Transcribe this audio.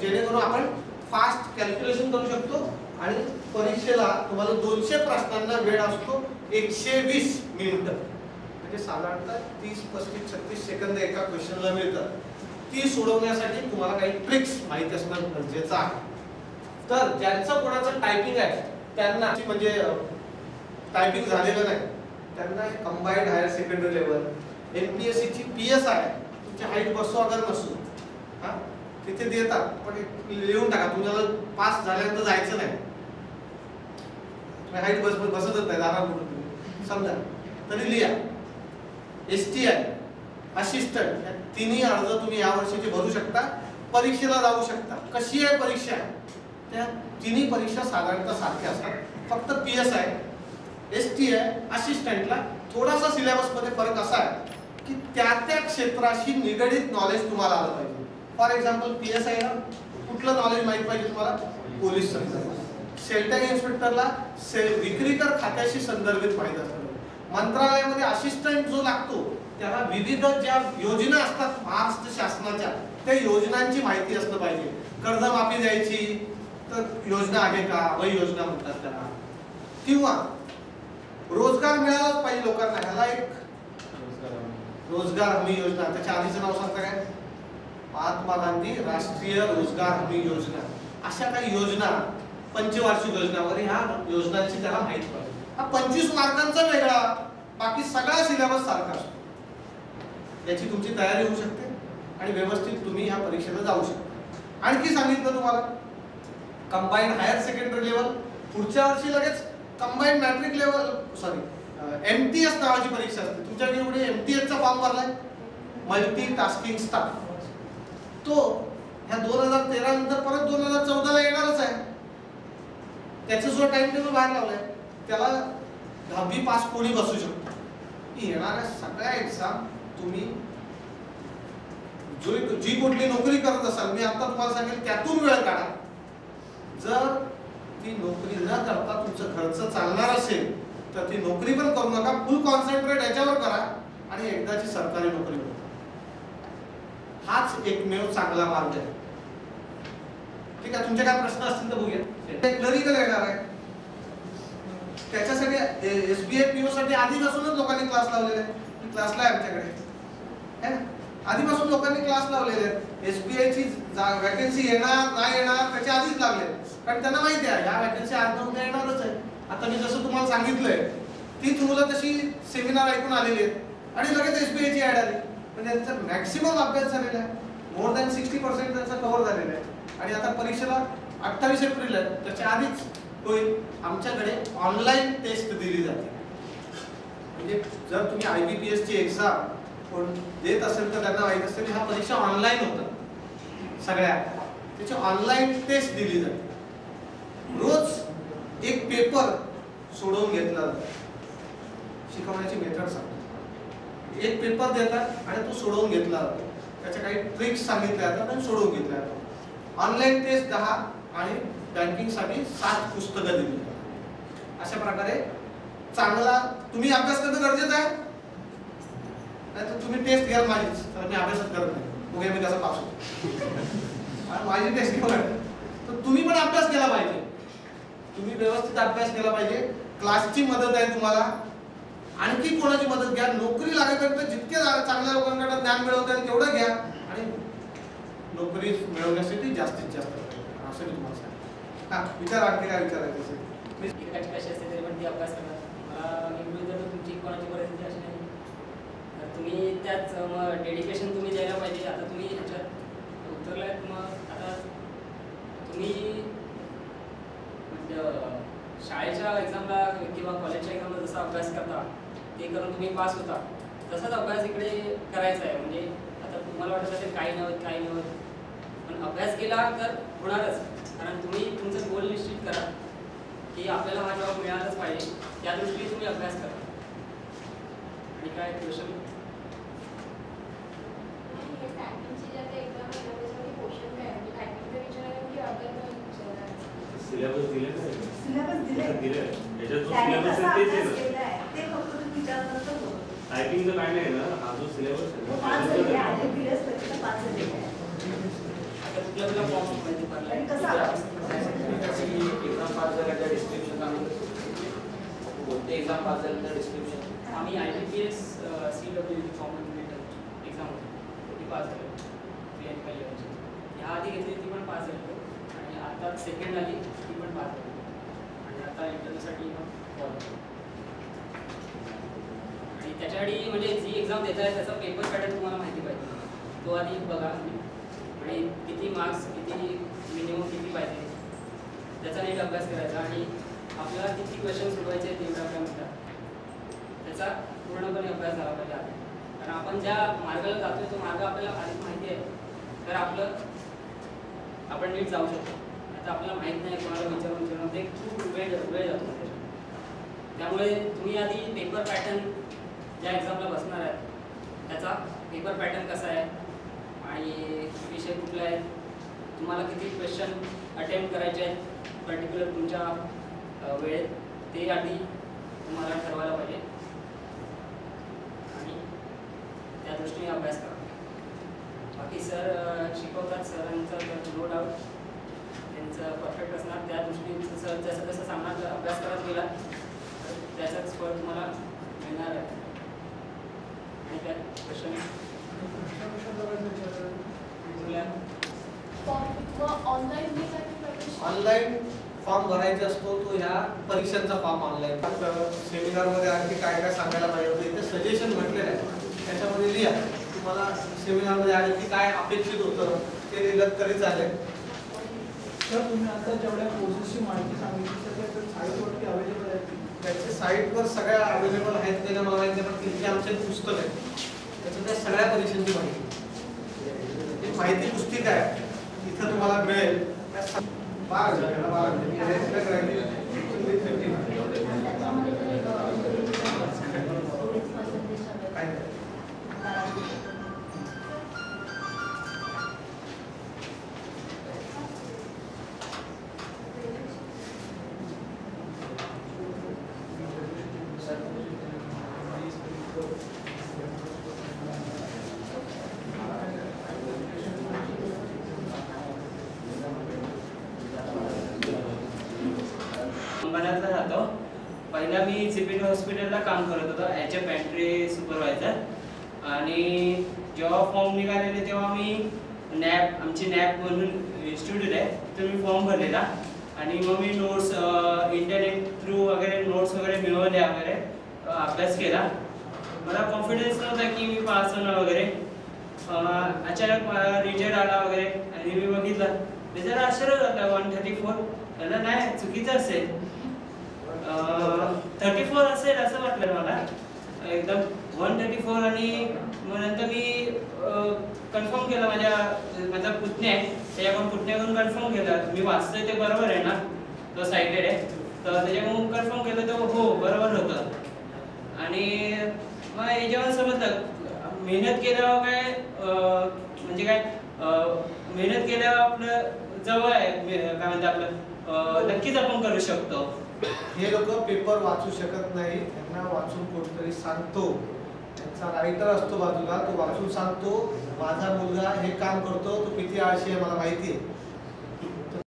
जेणेकरून आपण fast calculation करू शकतो आणि परीक्षेला तुम्हाला 200 प्रश्नांना वेळ असतो 120 मिनिटं, म्हणजे साधारणतः 30, 35, 36 सेकंद एका क्वेश्चनला मिळतात. ती सोडवण्यासाठी तुम्हाला काही ट्रिक्स माहिती असणं गरजेचं आहे. तर ज्यांचं कोणाचं टायपिंग आहे त्यांना, म्हणजे टायपिंग झालेलं नाही, त्यांना combined higher secondary level MPSC ची पीएस आहे, तुमची हाईट बसो अगर नसो, हा तिथे देतात, पण लिहून टाका. तुम्हाला पास झाल्यानंतर जायचं नाही, हाईट बसतच नाही, जाणार कुठं तुम्ही समजा, तरी लिहा. एसटीआय, असिस्टंट, या तिन्ही अर्ज तुम्ही या वर्षीचे भरू शकता, परीक्षेला जाऊ शकता. कशी आहे परीक्षा? त्या तिन्ही परीक्षा साधारणतः सारख्या असतात, फक्त पीएस आहे, एसटीआय, असिस्टंटला थोडासा सिलेबस मध्ये फरक असा आहे की त्या त्या क्षेत्राशी निगडित नॉलेज तुम्हाला आलं पाहिजे. फॉर एक्झाम्पल पीएस आहे ना, कुठलं नॉलेज माहित पाहिजे तुम्हाला? पोलीस संदर्भात. सेल टॅक्स इन्स्पेक्टरला विक्री कर खात्याशी संदर्भित माहिती असतं. मंत्रालयामध्ये असिस्टंट जो लागतो त्याला विविध ज्या योजना असतात महाराष्ट्र शासनाच्या, त्या योजनांची माहिती असणं पाहिजे. कर्जमाफी द्यायची तर योजना आहे का, वही योजना म्हणतात त्याला, किंवा रोजगार मिळालाच पाहिजे लोकांना, ह्याला एक रोजगार हमी योजना. त्याच्या आधीचं नाव सांगता काय? महात्मा गांधी राष्ट्रीय रोजगार हमी योजना. अशा काही योजना, पंचवार्षिक योजना वगैरे, ह्या योजनांची त्याला माहिती पाहिजे. हा 25 मार्कांचा वेगळा, बाकी सगळा सिलेबस सारखा असतो. याची तुमची तयारी होऊ शकते आणि व्यवस्थित तुम्ही ह्या परीक्षेला जाऊ शकता. आणखी सांगितलं तुम्हाला कंबाईंड हायर सेकंडरी लेवल, पुढच्या वर्षी लगेच combined matric level, sorry MTS नावाची परीक्षा असते. तुमच्याकडे एवढे एमटीएसचा फॉर्म भरलाय, मल्टी टास्किंग स्टाफ, तो ह्या 2013 नंतर परत 2014ला येणारच आहे. त्याचं जो टाइम टेबल बाहेर लावलाय, त्याला 10वी पास कोणी बसू शकतो. येणाऱ्या सगळ्या एक्झाम तुम्ही जी कुठली नोकरी करत असाल, मी आता तुम्हाला सांगेल त्यातून वेळ काढा. जर ती नोकरी न करता तुमचं खर्च चालणार असेल तर ती नोकरी पण करू नका, फुल कॉन्सन्ट्रेट याच्यावर करा आणि एकदाची सरकारी नोकरी मिळवा. हाच एकमेव चांगला मार्ग आहे. ठीक आहे, तुमचे काय प्रश्न असतील तर बघूया. क्लरिकल येणार आहे, त्याच्यासाठी एसबीआय पीओ साठी आधीपासूनच लोकांनी क्लास लावलेले आहेत. क्लासला आहे आमच्याकडे, आधीपासून लोकांनी क्लास लावलेले आहेत. एसबीआय ची वॅकन्सी येणार नाही येणार त्याच्या आधीच लागले, कारण त्यांना माहिती आहे ह्या वॅकन्सी आज न उद्या येणारच आहे. आता मी जसं तुम्हाला सांगितलंय तीच मुलं तशी सेमिनार ऐकून आलेली आहेत आणि लगेच एसबीआय ची ऍड आली. म्हणजे त्यांचा मॅक्सिमम अभ्यास झालेला आहे, मोर दॅन 60% त्यांचा कव्हर झालेला आहे. आणि आता परीक्षेला 28 एप्रिल आहे, त्याच्या आधीच होईल. आमच्याकडे ऑनलाईन टेस्ट दिली जाते, म्हणजे जर तुम्ही IBPS ची एक्झाम कोण देत असेल तर त्यांना माहित असेल ह्या परीक्षा ऑनलाईन होतात सगळ्या, त्याची ऑनलाईन टेस्ट दिली जाते. रोज एक पेपर सोडवून घेतला जातो. शिकवण्याची मेथड सांगतो, एक पेपर देतात आणि तो सोडवून घेतला जातो. त्याच्या काही ट्रिक्स सांगितल्या जातात आणि सोडवून घेतल्या जातात. ऑनलाईन टेस्ट 10 आणि बँकिंग साठी 7 पुस्तकं दिली जातात. अशा प्रकारे चांगला तुम्ही अभ्यास करणं गरजेचं आहे. नाहीतर तुम्ही टेस्ट घ्याल माझीच, तर मी अभ्यासच करत नाही, बघूया मी कसा पास होतो. माझी टेस्ट घेऊन तर तुम्ही पण अभ्यास केला पाहिजे, तुम्ही व्यवस्थित अभ्यास केला पाहिजे. क्लासची मदत आहे तुम्हाला, आणखी कोणाची मदत घ्या. नोकरी लागेपर्यंत जितके चांगल्या लोकांकडे ज्ञान मिळवता येईल तेवढं घ्या आणि नोकरी मिळवण्यासाठी जास्तीत जास्त असं मी तुम्हाला सांगतो. हा विचार, आणखी काय विचारायचं असेल? कशी असते तरी पण ती अभ्यास करतात. मला मी जर तुमची कोणाची परिस्थिती अशी नाही तर तुम्ही त्याच मग डेडिकेशन तुम्ही द्यायला पाहिजे. आता तुम्ही ह्याच्यात उतरलाय, मग आता तुम्ही म्हणजे शाळेच्या एक्झामला किंवा कॉलेजच्या एक्झामला जसा अभ्यास करता ते करून तुम्ही पास होता, तसाच अभ्यास इकडे करायचा आहे. म्हणजे आता तुम्हाला वाटत असेल काही नव्हतं, पण अभ्यास केला तर होणारच. कारण तुम्ही तुमचं गोल निश्चित करा की आपल्याला हा जॉब मिळालाच पाहिजे, त्या दृष्टीने तुम्ही अभ्यास करा. आणि काय क्वेश्चन? सिलेबस दिले नाही, सिलेबस दिले याच्यात जो सिलेबस आहे तेच आहे ते फक्त तुम्ही विचारलं तर हो. टायपिंगचं काय नाही ना, हा जो सिलेबस आहे तो 5 आहे, आधी पीएस पेक्षा 5 आहे. आता कुठला फॉर्म ते एक्झाम पास झाल्यानंतर डिस्क्रिप्शन आम्ही IBPS CWB common return exam होती ती पास झाली 3 इयरची. ह्या आधी घेतली ती पण पास झाली आणि आता सेकंड आली ती पण पास झाली आणि आता इंटरव्ह्यूसाठी आणि त्याच्यासाठी म्हणजे जी एक्झाम देत आहे त्याचा पेपर पॅटर्न तुम्हाला माहिती पाहिजे. तो आधी बघा आणि किती मार्क्स किती मिनिमम किती पाहिजे त्याचा नीट अभ्यास करायचा आणि आपल्याला किती क्वेश्चन सोडवायचे आहेत तेवढ्या आपल्या मिळतात त्याचा पूर्णपणे अभ्यास झाला पाहिजे आधी. कारण आपण ज्या मार्गाला जातोय तो मार्ग आपल्याला आधीच माहिती आहे तर आपण नीट जाऊ शकतो. आता आपल्याला माहीत नाही कोणाला विचारून ते खूप वेळ जातो त्याच्यात. त्यामुळे तुम्ही आधी पेपर पॅटर्न ज्या एक्झामला बसणार आहे त्याचा पेपर पॅटर्न कसा आहे आणि विषय कुठला आहे तुम्हाला किती क्वेश्चन अटेम्प्ट करायचे आहेत पर्टिक्युलर तुमच्या वेळेत ते आधी तुम्हाला ठरवायला पाहिजे आणि त्या दृष्टीने अभ्यास करा. बाकी सर शिकवतात सरांचं नो डाऊट त्यांचं परफेक्ट असणार त्या दृष्टीने सर जसं जसं सांगणार अभ्यास करत गेला तर त्याचाच फळ तुम्हाला मिळणार आहे. आणि त्यात क्वेश्चन ऑनलाईन फॉर्म भरायचा असतो तो ह्या परीक्षांचा फॉर्म ऑनलाईन. सेमिनारमध्ये आणखी काय काय सांगायला पाहिजे होतं इथे सजेशन म्हटलेलं आहे त्याच्यामध्ये लिहा तुम्हाला सेमिनारमध्ये आणखी काय अपेक्षित होतं ते लिहिलं तरी चालेल. सर तुम्ही आता जेवढ्या कोर्सेसची माहिती सांगितली तर साईटवरती अवेलेबल आहे त्याच्या साईटवर सगळ्या अवेलेबल आहेत त्याच्या मला माहिती आहे. पण तिथे आमचे पुस्तक आहे त्याचं त्या सगळ्या परीक्षांची माहिती माहिती पुस्तिका आहे इथं तुम्हाला मिळेल. अंबरनाथला राहतो. पहिला मी CPT हॉस्पिटलला काम करत होतो ॲज अ पॅन्ट्री सुपरवायझर आणि जेव्हा फॉर्म निघालेले तेव्हा मी आमची नॅप म्हणून इन्स्टिट्यूट आहे तर मी फॉर्म भरलेला आणि मग मी नोट्स इंटरनेट थ्रू वगैरे नोट्स वगैरे मिळवल्या वगैरे अभ्यास केला. मला कॉन्फिडन्स नव्हता की मी पास होणार वगैरे. अचानक रिजल्ट आला वगैरे आणि मी बघितलं ते जरा आश्चर्य झालं 134 त्याला नाही चुकीचं असेल 34 असेल असं वाटलं मला एकदम 134 आणि मग नंतर मी कन्फर्म केलं माझा पुतण्या आहे त्याच्याकडून पुतण्याकडून कन्फर्म केलं मी वाचतोय ते बरोबर आहे ना तो सायटेड आहे तर त्याच्याकडून कन्फर्म केलं तर हो बरोबर होतं. आणि मग याच्यावर समजलं मेहनत केल्यावर काय म्हणजे काय मेहनत केल्यावर आपलं जवळ आहे काय म्हणतात आपलं नक्कीच आपण करू शकतो. हे लोक पेपर वाचू शकत नाही त्यांना वाचून कोणतरी सांगतो त्यांचा रायटर असतो बाजूला तो वाचून सांगतो माझा मुलगा हे काम करतो तो किती आळशी आहे मला माहिती आहे